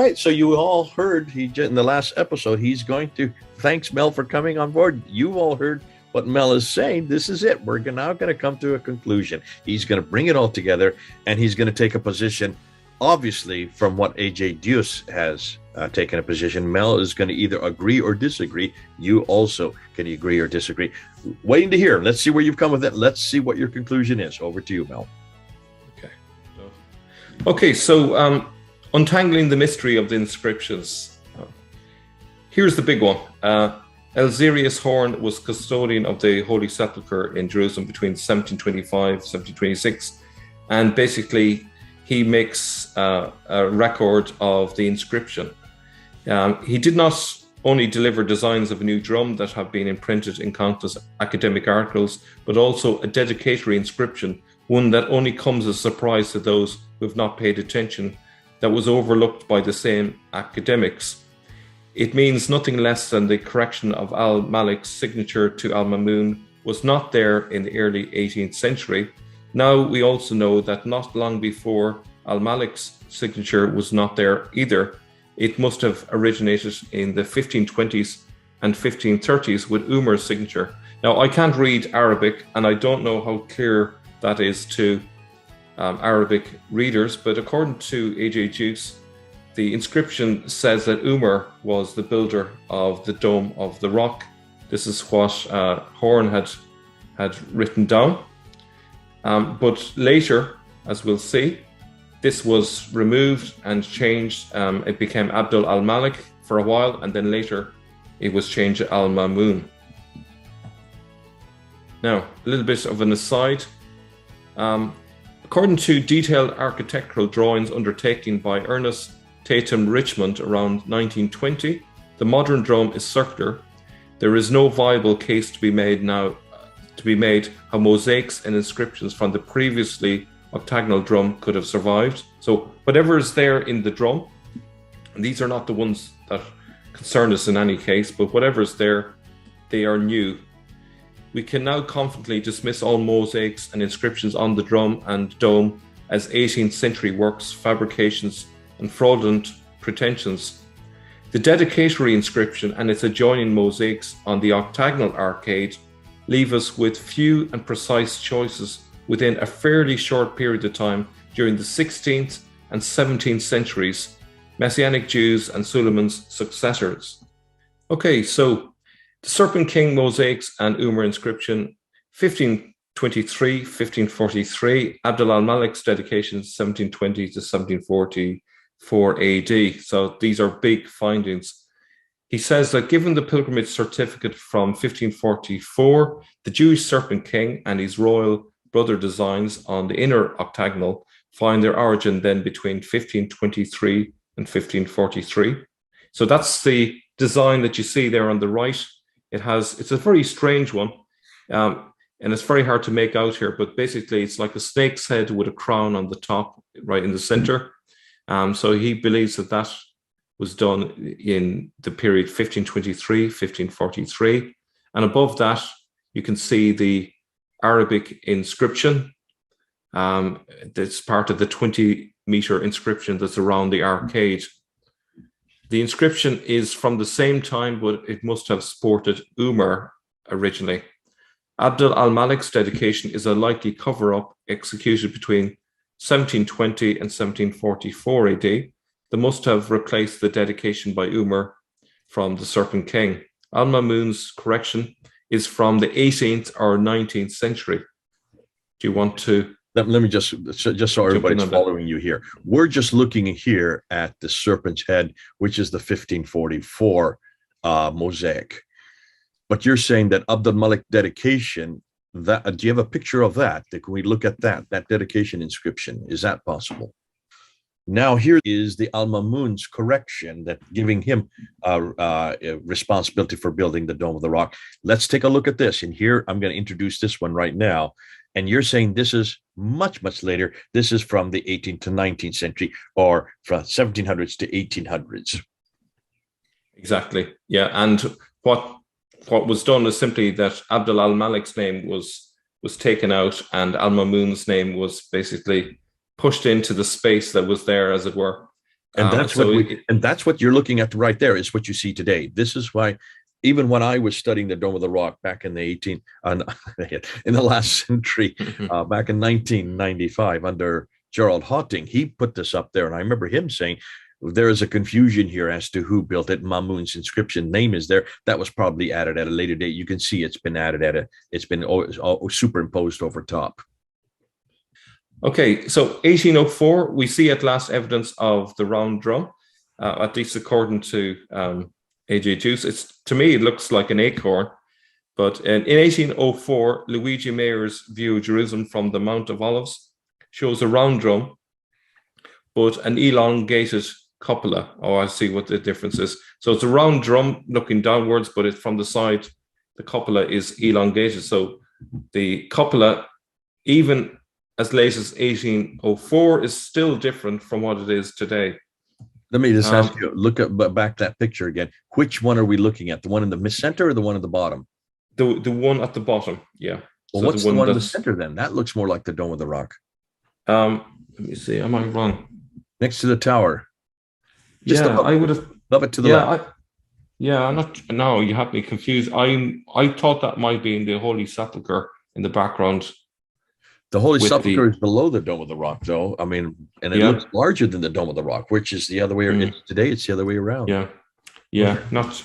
right. So you all heard in the last episode, he's going to thanks Mel for coming on board. You all heard what Mel is saying. This is it. We're now going to come to a conclusion. He's going to bring it all together, and he's going to take a position, obviously, from what AJ Deuce has taken a position. Mel is going to either agree or disagree. You also can agree or disagree. Waiting to hear. Let's see where you've come with it. Let's see what your conclusion is. Over to you, Mel. Okay, so untangling the mystery of the inscriptions. Here's the big one. Elzerius Horn was custodian of the Holy Sepulchre in Jerusalem between 1725 1726, and basically he makes a record of the inscription. He did not only deliver designs of a new drum that have been imprinted in countless academic articles, but also a dedicatory inscription, one that only comes as a surprise to those who have not paid attention, that was overlooked by the same academics. It means nothing less than the correction of Al-Malik's signature to Al-Mamun was not there in the early 18th century. Now we also know that not long before Al-Malik's signature was not there either. It must have originated in the 1520s and 1530s with Umar's signature. Now I can't read Arabic, and I don't know how clear that is to Arabic readers, but according to AJ Deuce, the inscription says that Umar was the builder of the Dome of the Rock. This is what Horn had written down. But later, as we'll see, this was removed and changed. It became Abdul al-Malik for a while, and then later it was changed to al-Mamun. Now, a little bit of an aside. According to detailed architectural drawings undertaken by Ernest Tatum Richmond around 1920, the modern drum is circular. There is no viable case to be made how mosaics and inscriptions from the previously octagonal drum could have survived. So whatever is there in the drum, and these are not the ones that concern us in any case, but whatever is there, they are new. We can now confidently dismiss all mosaics and inscriptions on the drum and dome as 18th century works, fabrications, and fraudulent pretensions. The dedicatory inscription and its adjoining mosaics on the octagonal arcade leave us with few and precise choices within a fairly short period of time during the 16th and 17th centuries, Messianic Jews and Suleiman's successors. Okay, so the Serpent King mosaics and Umar inscription, 1523, 1543, Abdul al-Malik's dedication, 1720 to 1744 AD. So these are big findings. He says that given the pilgrimage certificate from 1544, the Jewish Serpent King and his royal brother designs on the inner octagonal find their origin then between 1523 and 1543. So that's the design that you see there on the right. It's a very strange one, and it's very hard to make out here, but basically it's like a snake's head with a crown on the top, right in the center. So he believes that was done in the period 1523, 1543. And above that, you can see the Arabic inscription. That's part of the 20-meter inscription that's around the arcade. The inscription is from the same time, but it must have sported Umar originally. Abdul al-Malik's dedication is a likely cover-up executed between 1720 and 1744 AD. They must have replaced the dedication by Umar from the Serpent King. Al-Mamun's correction is from the 18th or 19th century. Do you want to... Let me just so everybody's following you here. We're just looking here at the serpent's head, which is the 1544 mosaic. But you're saying that Abdul Malik dedication, do you have a picture of that? Can we look at that dedication inscription? Is that possible? Now here is the Al-Mamun's correction, that giving him responsibility for building the Dome of the Rock. Let's take a look at this. And here I'm going to introduce this one right now. And you're saying this is much, much later. This is from the 18th to 19th century, or from 1700s to 1800s. Exactly. Yeah. And what was done is simply that Abdul al-Malik's name was taken out, and Al-Mamun's name was basically pushed into the space that was there, as it were. And that's what that's what you're looking at right there is what you see today. This is why, even when I was studying the Dome of the Rock back in the in the last century, back in 1995 under Gerald Hawting, he put this up there, and I remember him saying there is a confusion here as to who built it. Mamun's inscription name is there. That was probably added at a later date. You can see it's been added it's been superimposed over top. Okay, so 1804, we see at last evidence of the round drum, at least according to A.J. Juice. To me, it looks like an acorn, but in 1804, Luigi Mayer's view of Jerusalem from the Mount of Olives shows a round drum, but an elongated cupola. Oh, I see what the difference is. So it's a round drum looking downwards, but it's from the side, the cupola is elongated. So the cupola, even as late as 1804, is still different from what it is today. Let me just ask you, look at back that picture again. Which one are we looking at? The one in the center or the one at the bottom? The one at the bottom, yeah. Well, so what's the one in the center then? That looks more like the Dome of the Rock. Let me see. Am I wrong? Next to the tower. Just I would have above it to the left. I'm not. No, you have me confused. I thought that might be in the Holy Sepulchre in the background. The Holy Sepulchre is below the Dome of the Rock, though. I mean, and it looks larger than the Dome of the Rock, which is the other way. Today, it's the other way around. I'm not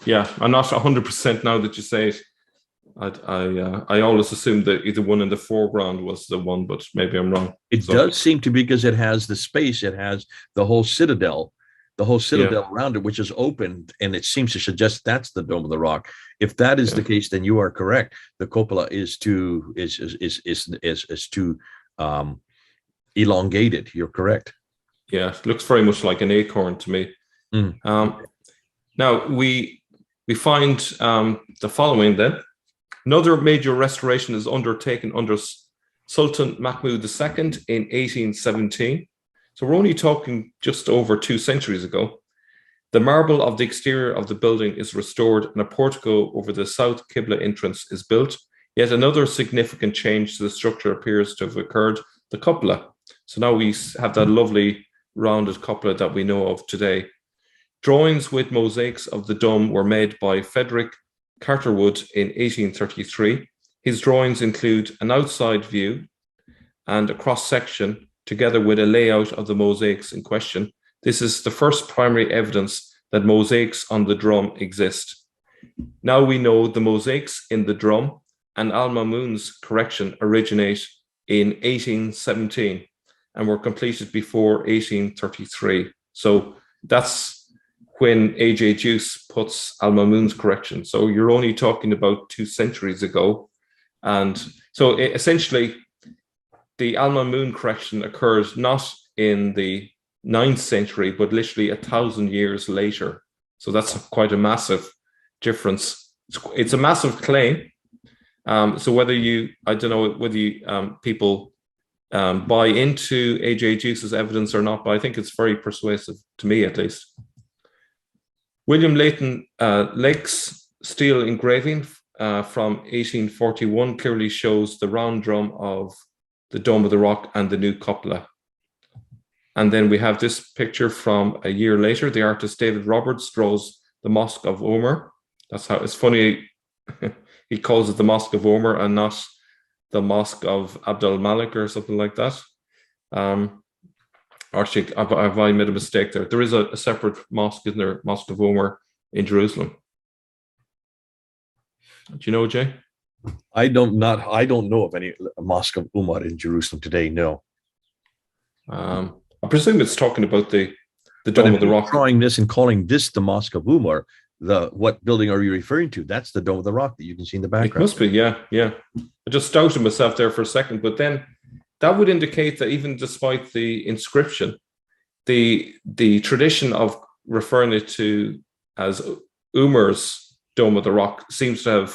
100% now that you say it. I always assumed that either one in the foreground was the one, but maybe I'm wrong. It does seem to be because it has the space. It has the whole citadel around it, which is open, and it seems to suggest that's the Dome of the Rock. If that is the case, then you are correct. The cupola is too elongated. You're correct. Yeah, it looks very much like an acorn to me. Now we find the following then. Another major restoration is undertaken under Sultan Mahmud II in 1817. So we're only talking just over 2 centuries ago. The marble of the exterior of the building is restored and a portico over the south Qibla entrance is built. Yet another significant change to the structure appears to have occurred, the cupola. So now we have that lovely rounded cupola that we know of today. Drawings with mosaics of the dome were made by Frederick Carterwood in 1833. His drawings include an outside view and a cross-section together with a layout of the mosaics in question. This is the first primary evidence that mosaics on the drum exist. Now we know the mosaics in the drum and Al-Mamun's correction originate in 1817 and were completed before 1833. So that's when A.J. Juice puts Al-Mamun's correction. So you're only talking about 2 centuries ago. And so essentially, the Al-Mamun correction occurs not in the 9th century, but literally 1,000 years later. So that's quite a massive difference. It's a massive claim. So whether people buy into A.J. Juice's evidence or not, but I think it's very persuasive, to me at least. William Leighton Lake's steel engraving from 1841 clearly shows the round drum of the Dome of the Rock and the new cupola. And then we have this picture from a year later. The artist David Roberts draws the Mosque of Omar. That's how it's funny. He calls it the Mosque of Omar and not the Mosque of Abdul Malik or something like that. Actually, have I made a mistake there? There is a separate mosque, isn't there? Mosque of Omar in Jerusalem. Do you know, Jay? I don't know of any Mosque of Umar in Jerusalem today. No. I presume it's talking about the Dome of the Rock. Drawing this and calling this the Mosque of Umar. What building are you referring to? That's the Dome of the Rock that you can see in the background. It must be, yeah. I just doubted myself there for a second, but then that would indicate that even despite the inscription, the tradition of referring it to as Umar's Dome of the Rock seems to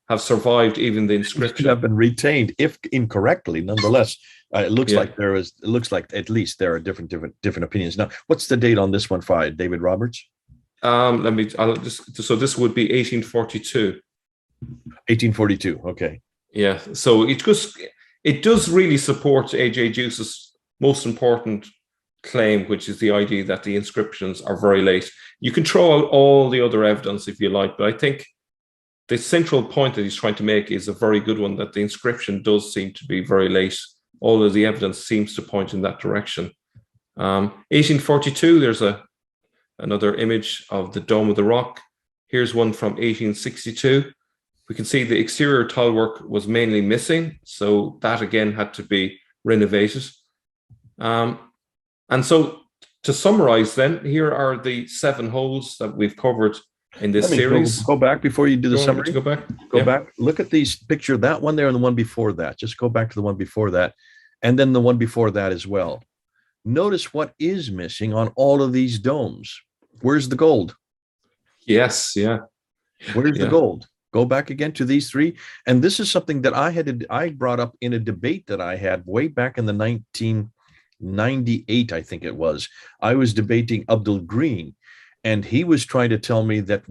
have survived even the inscription. It could have been retained, if incorrectly, nonetheless. It looks like at least there are different opinions. Now, what's the date on this one, David Roberts? So this would be 1842. 1842. Okay. Yeah. So it does really support A.J. Juice's most important claim, which is the idea that the inscriptions are very late. You can throw out all the other evidence if you like, but I think the central point that he's trying to make is a very good one, that the inscription does seem to be very late. All of the evidence seems to point in that direction. 1842, there's another image of the Dome of the Rock. Here's one from 1862. We can see the exterior tile work was mainly missing, so that again had to be renovated. And so to summarize then, here are the 7 holes that we've covered in this series. Go back before you do the summary. Go back. Go back. Look at these picture, that one there and the one before that. Just go back to the one before that, and then the one before that as well. Notice what is missing on all of these domes. Where's the gold? Yes, yeah. Where's the gold? Go back again to these 3. And this is something that I brought up in a debate that I had way back in the 1998, I think it was. I was debating Abdul Green, and he was trying to tell me that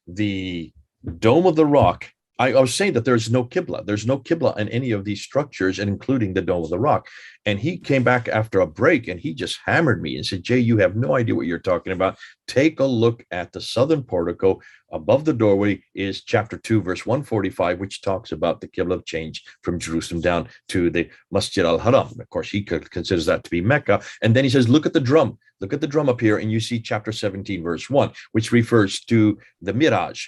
the Dome of the Rock, I was saying that there's no Qibla. There's no Qibla in any of these structures, and including the Dome of the Rock. And he came back after a break, and he just hammered me and said, Jay, you have no idea what you're talking about. Take a look at the southern portico. Above the doorway is chapter 2, verse 145, which talks about the Qibla change from Jerusalem down to the Masjid al-Haram. Of course, he considers that to be Mecca. And then he says, look at the drum. Look at the drum up here, and you see chapter 17, verse 1, which refers to the Miraj.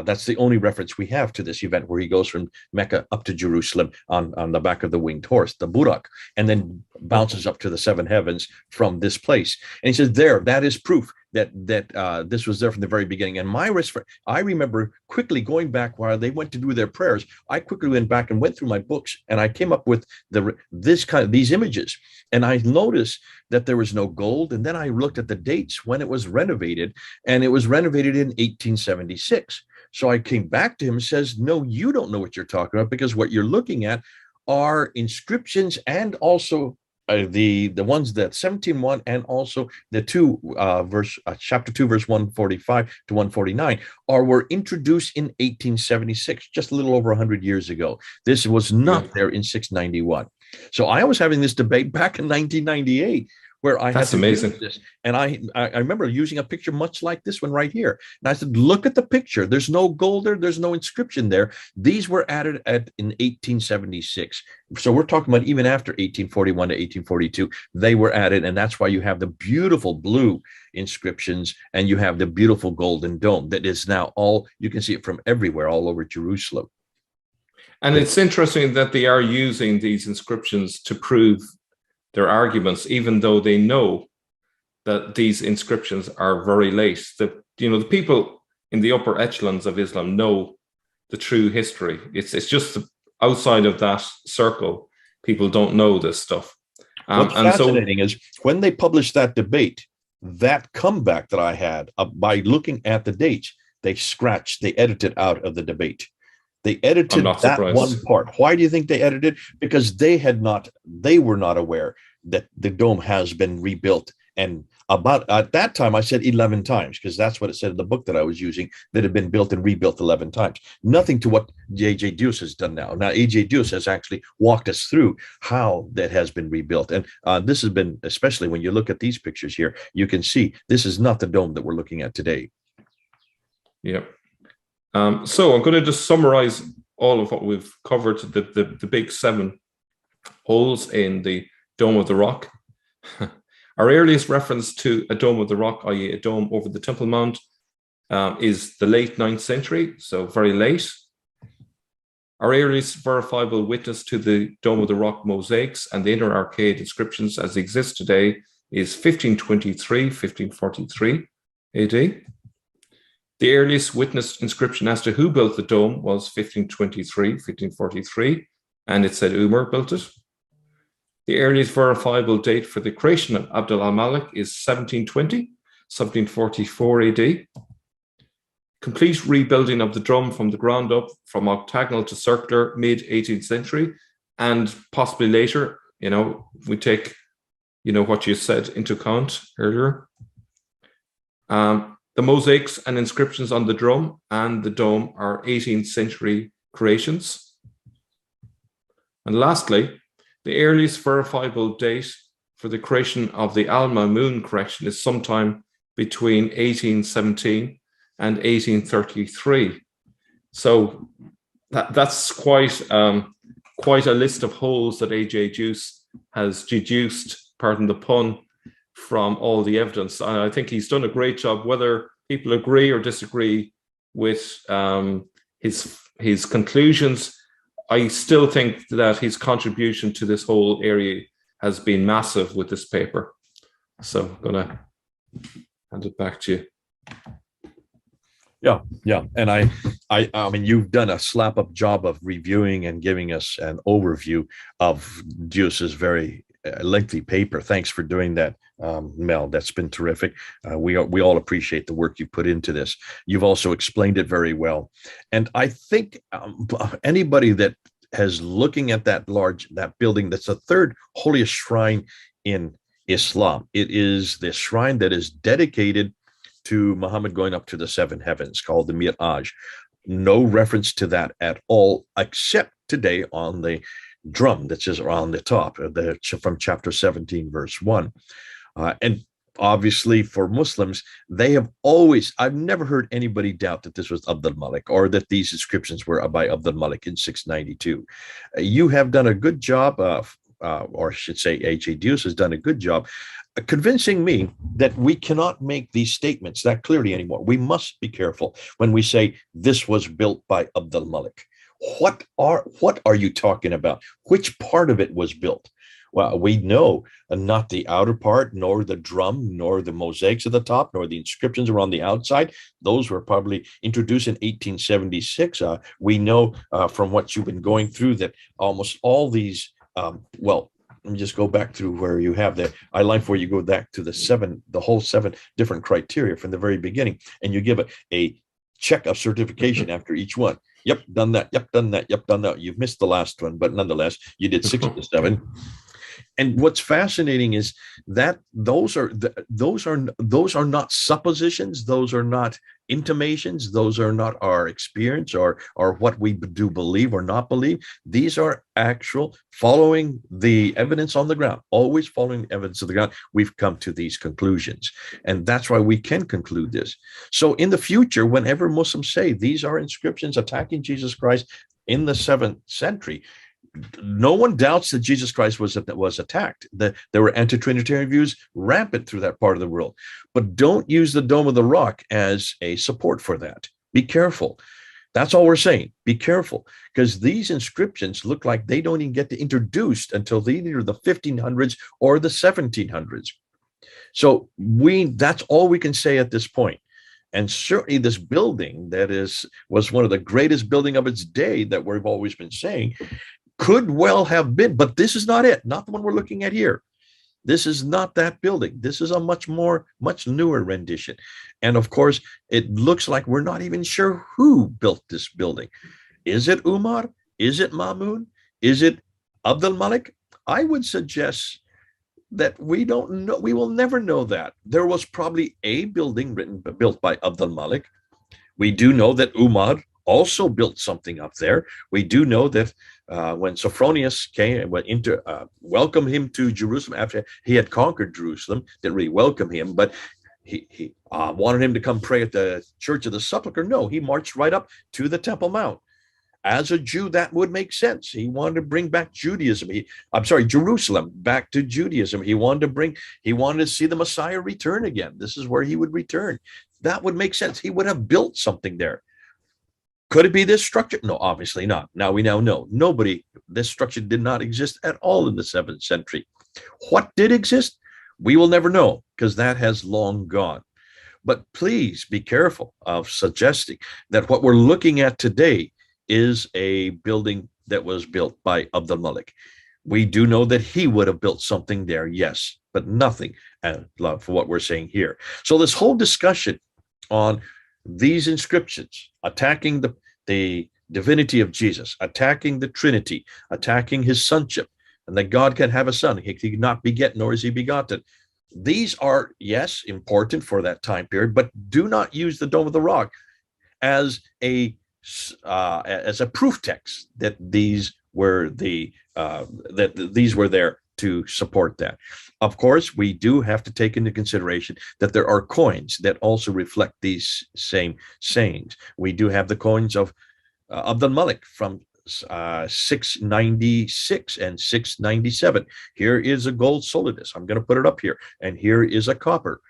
That's the only reference we have to this event, where he goes from Mecca up to Jerusalem on the back of the winged horse, the Burak, and then bounces up to the 7 heavens from this place. And he says, that is proof that this was there from the very beginning. And I remember quickly going back while they went to do their prayers. I quickly went back and went through my books, and I came up with these images. And I noticed that there was no gold. And then I looked at the dates when it was renovated, and it was renovated in 1876. So I came back to him and says, no, you don't know what you're talking about, because what you're looking at are inscriptions, and also the ones that 17:1 and also the chapter 2 verse 145 to 149 were introduced in 1876, just a little over 100 years ago. This was not there in 691. So I was having this debate back in 1998, where I had to amazing. This. And I remember using a picture much like this one right here. And I said, look at the picture. There's no gold there. There's no inscription there. These were added in 1876. So we're talking about even after 1841 to 1842, they were added. And that's why you have the beautiful blue inscriptions, and you have the beautiful golden dome that is now you can see it from everywhere, all over Jerusalem. And it's interesting that they are using these inscriptions to prove their arguments, even though they know that these inscriptions are very late. The people in the upper echelons of Islam know the true history. It's just outside of that circle, people don't know this stuff. What's fascinating is when they published that debate, that comeback that I had by looking at the dates, they edited out of the debate. They edited that one part. Why do you think they edited? Because they were not aware that the dome has been rebuilt. And about at that time, I said 11 times, because that's what it said in the book that I was using, that had been built and rebuilt 11 times. Nothing to what A.J. Deuce has done now. Now, A.J. Deuce has actually walked us through how that has been rebuilt. And this has been, especially when you look at these pictures here, you can see this is not the dome that we're looking at today. Yeah. So I'm going to just summarize all of what we've covered, the big 7 holes in the Dome of the Rock. Our earliest reference to a Dome of the Rock, i.e. a dome over the Temple Mount, is the late 9th century, so very late. Our earliest verifiable witness to the Dome of the Rock mosaics and the inner arcade inscriptions as they exist today is 1523, 1543 AD. The earliest witnessed inscription as to who built the dome was 1523, 1543, and it said Umar built it. The earliest verifiable date for the creation of Abd al-Malik is 1720, 1744 AD. Complete rebuilding of the drum from the ground up, from octagonal to circular, mid-18th century, and possibly later, we take, what you said into account earlier. The mosaics and inscriptions on the drum and the dome are 18th century creations. And lastly, the earliest verifiable date for the creation of the Al-Mamun correction is sometime between 1817 and 1833. So that's quite a list of holes that A.J. Juice has deduced, pardon the pun, from all the evidence. And I think he's done a great job, whether people agree or disagree with his conclusions. I still think that his contribution to this whole area has been massive with this paper. So I'm going to hand it back to you. Yeah. And I mean, you've done a slap-up job of reviewing and giving us an overview of Juice's very lengthy paper. Thanks for doing that, Mel. That's been terrific. We all appreciate the work you put into this. You've also explained it very well. And I think anybody that has looking at that building, that's the third holiest shrine in Islam. It is the shrine that is dedicated to Muhammad going up to the seven heavens, called the Mi'raj. No reference to that at all, except today on the drum that says on the top, from chapter 17, verse 1. And obviously for Muslims, they have always, I've never heard anybody doubt that this was Abd al-Malik or that these inscriptions were by Abd al-Malik in 692. You have done a good job, or I should say A.J. Juice has done a good job convincing me that we cannot make these statements that clearly anymore. We must be careful when we say this was built by Abd al-Malik. What are you talking about? Which part of it was built? Well, we know not the outer part, nor the drum, nor the mosaics at the top, nor the inscriptions around the outside. Those were probably introduced in 1876. We know from what you've been going through that almost all these, well, let me just go back through where you have the I-line where you go back to the whole seven different criteria from the very beginning, and you give a check of certification after each one. Yep, done that. Yep, done that. Yep, done that. You've missed the last one, but nonetheless, you did 6 of the 7. And what's fascinating is that those are not suppositions. Those are not intimations. Those are not our experience or what we do believe or not believe. These are actual following the evidence on the ground, always following the evidence of the ground. We've come to these conclusions. And that's why we can conclude this. So in the future, whenever Muslims say these are inscriptions attacking Jesus Christ in the 7th century, no one doubts that Jesus Christ was attacked. There were anti-Trinitarian views rampant through that part of the world. But don't use the Dome of the Rock as a support for that. Be careful. That's all we're saying. Be careful, because these inscriptions look like they don't even get introduced until either the 1500s or the 1700s. So that's all we can say at this point. And certainly this building was one of the greatest building of its day that we've always been saying could well have been, but this is not it, not the one we're looking at here. This is not that building. This is a much newer rendition. And of course, it looks like we're not even sure who built this building. Is it Umar? Is it Mamun? Is it Abd al-Malik? I would suggest that we don't know. We will never know that. There was probably a building built by Abd al-Malik. We do know that Umar also built something up there. We do know that when Sophronius came, went welcomed him to Jerusalem after he had conquered Jerusalem, didn't really welcome him, but he wanted him to come pray at the Church of the Sepulchre. No, he marched right up to the Temple Mount. As a Jew, that would make sense. He wanted to bring back Judaism. Jerusalem back to Judaism. He wanted to see the Messiah return again. This is where he would return. That would make sense. He would have built something there. Could it be this structure? No, obviously not. Now we now know this structure did not exist at all in the 7th century. What did exist? We will never know, because that has long gone. But please be careful of suggesting that what we're looking at today is a building that was built by Abd al-Malik. We do know that he would have built something there, yes, but nothing for what we're saying here. So this whole discussion on these inscriptions attacking the divinity of Jesus, attacking the Trinity, attacking his sonship, and that God can have a son. He cannot beget, nor is he begotten. These are, yes, important for that time period, but do not use the Dome of the Rock as a proof text that these were there to support that. Of course, we do have to take into consideration that there are coins that also reflect these same sayings. We do have the coins of Abdul Malik from 696 and 697. Here is a gold solidus. I'm going to put it up here. And here is a copper,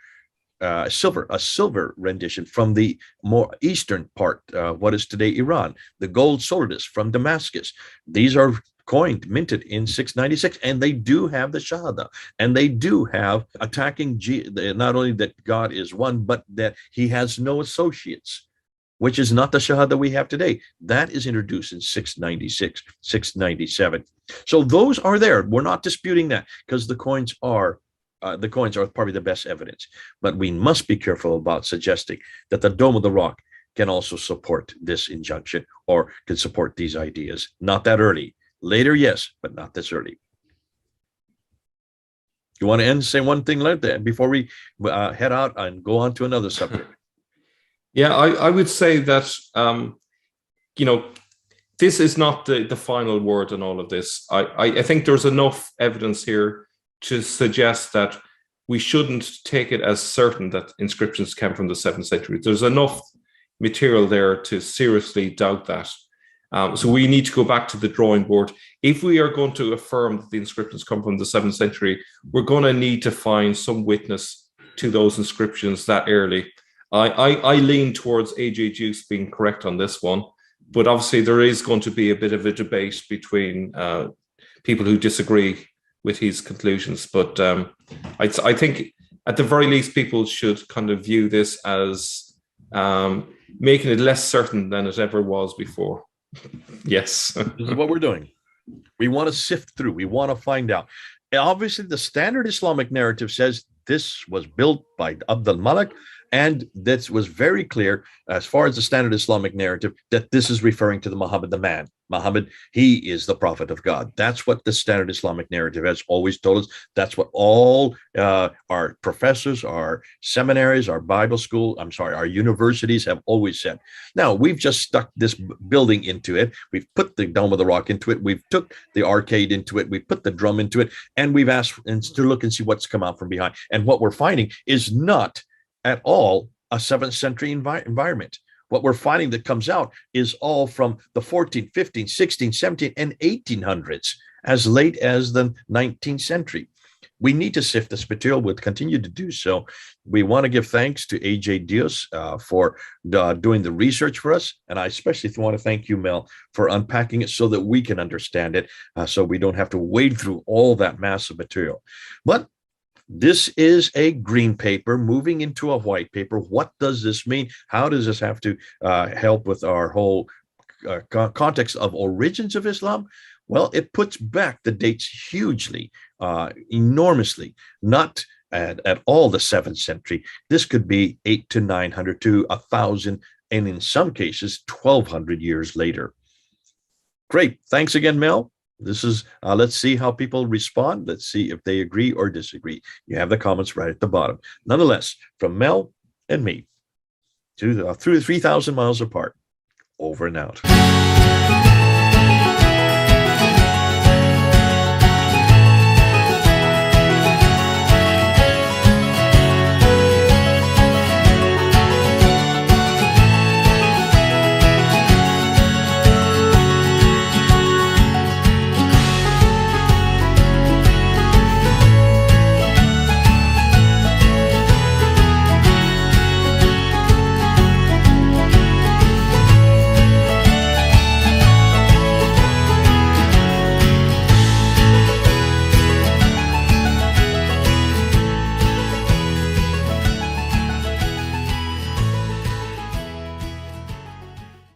a silver rendition from the more eastern part, what is today Iran. The gold solidus from Damascus. These are coined, minted in 696, and they do have the Shahada, and they do have attacking not only that God is one, but that he has no associates, which is not the Shahada we have today. That is introduced in 696, 697. So those are there. We're not disputing that, because the coins are probably the best evidence. But we must be careful about suggesting that the Dome of the Rock can also support this injunction or can support these ideas. Not that early. Later, yes, but not this early. You want to say one thing like that before we head out and go on to another subject? Yeah, I would say that, this is not the final word in all of this. I think there's enough evidence here to suggest that we shouldn't take it as certain that inscriptions came from the 7th century. There's enough material there to seriously doubt that. So we need to go back to the drawing board. If we are going to affirm that the inscriptions come from the 7th century, we're going to need to find some witness to those inscriptions that early. I lean towards A.J. Juice being correct on this one, but obviously there is going to be a bit of a debate between people who disagree with his conclusions. But I think at the very least, people should kind of view this as making it less certain than it ever was before. Yes. This is what we're doing. We want to sift through. We want to find out. Obviously, the standard Islamic narrative says this was built by Abdul Malik, and this was very clear as far as the standard Islamic narrative that this is referring to the Muhammad, the man. Muhammad, he is the prophet of God. That's what the standard Islamic narrative has always told us. That's what all our professors, our seminaries, our Bible school, our universities have always said. Now, we've just stuck this building into it. We've put the Dome of the Rock into it. We've took the arcade into it. We put the drum into it. And we've asked to look and see what's come out from behind. And what we're finding is not at all a 7th century environment. What we're finding that comes out is all from the 14th, 15th, 16th, 17th, and 1800s, as late as the 19th century. We need to sift this material. We'll continue to do so. We want to give thanks to A.J. Diaz for doing the research for us. And I especially want to thank you, Mel, for unpacking it so that we can understand it, so we don't have to wade through all that massive material. But this is a green paper moving into a white paper. What does this mean? How does this have to help with our whole context of origins of Islam? Well, it puts back the dates hugely, enormously, not at all the 7th century. This could be 800 to 900 to 1,000, and in some cases, 1,200 years later. Great. Thanks again, Mel. This is, let's see how people respond. Let's see if they agree or disagree. You have the comments right at the bottom. Nonetheless, from Mel and me, through 3,000 miles apart, over and out.